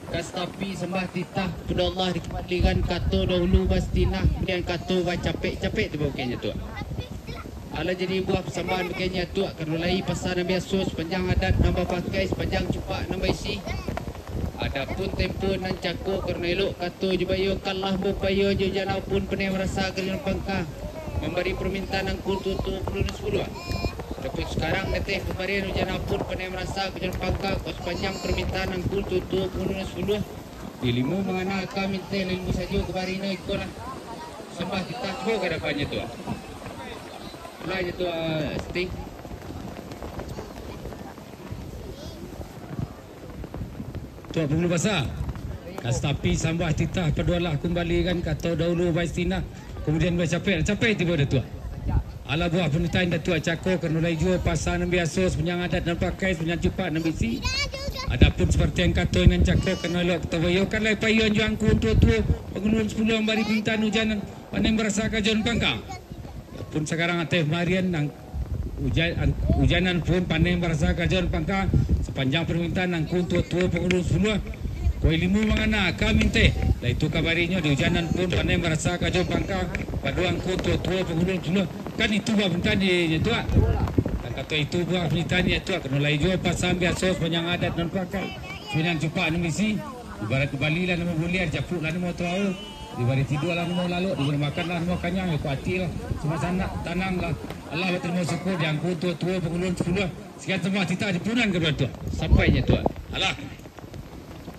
Kastapi sembah titah kepada Allah dikembalikan kata dahulu bastinah kemudian kata capek-capek tu bukannya tu. Ala jadi buah persambahan bukannya tu kerana lai pasal Nabi Asus sepanjang adat nambah pakai sepanjang cupak nambah isi. Adapun tempo nan cakuk kerana elok kata jubayo kalah berupaya jujana pun pernah merasa kalian pangkah memberi permintaan angkul tutup perlu 10. Tapi sekarang neteh kemarin jujana pun pernah merasa kalian pangkah sepanjang permintaan angkul tutup perlu 10. Dilimu mengana kami minta ilmu saja kebarina ikutlah sembah kita cuba ke depannya tu. Lah je tu Sting. Tuan Penghulu Besar, Kastapi sambah titah perdualah kembalikan kata dahulu Baistina kemudian capek tiba dah tuan. Ala buah penutain dah tuan cakor kerana lai jua pasal Nabi Asus penyang adat dan pakai penyang cepat Nabi si. Adapun seperti yang kata dengan cakor kerana elok kita bayokan lai payuan juang ku tua-tua pengeluan 10 bari permintaan hujanan pandai merasa kajian pangkang. Pun sekarang atas marian nang hujanan pun pandai merasa kajian pangkang sepanjang permintaan nang ku tua-tua pengeluan 10. Koi limu mangana kami teh. Lah itu kabarinya di hujanan pun pandai merasa kajian pangkang paduang ku tua-tua pengeluan 10. Kan itu buah permintaannya tuan. Dan kata itu buah permintaannya tuan. Kena lai jua pasal biasa sepanjang adat non pakai. Sepanjang cepat ni misi. Ibarat kembali lah nama boleh japuk lah nama tahu. Diberi tidur lah nama lalu. Diberi makan lah nama kanyang. Ya kuati lah. Semua sanak tanang lah. Allah berterima syukur. Jangkut tua-tua pengeluan 10. Sekian semua titah dipunan kepada tuan. Sampainya tuan. Allah.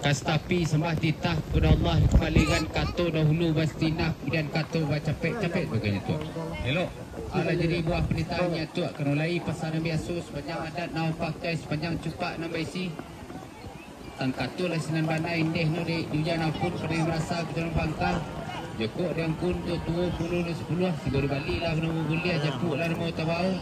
Kastapi sembah titah kepada Allah dikembalikan kata dahulu bastinah kemudian kata capek-capek bagainya tuan. Elok. Ala jadi buah penitaannya tuak kerana lai pasal Nabi Asus sepanjang adat nama pakai sepanjang cepat nama isi. Tan kata lah sinan bandai indih no di hujan pun pernah merasa kejalan pangkal. Jokok dia pun tua 10 sigur balik lah nama boleh japuk lah nama tabau.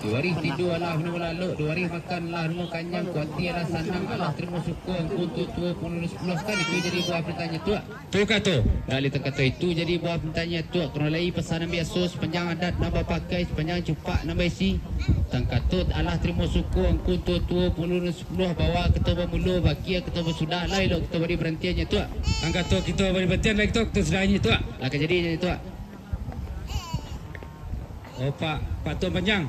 2 hari tidur lah nama lalu 2 hari makan lah nama kanyang kuati lah sanang Allah terima syukur angkun tua 10 kan itu jadi buah pertanyaan tuak. Tu kata. Dari kata itu jadi buah pertanyaan tuak kerana lai pasal Nabi Asus sepanjang adat nama pakai sepanjang cepat nama isi. Tang kata Allah terima syukur angkun tua 10 bawa kita bermula baki kita bersudah lah elok kita beri berhentiannya tuak. Tang kata kita beri berhentian lah kita sudahnya tuak. Lah jadi tuak. Oh Pak Tuan Panjang.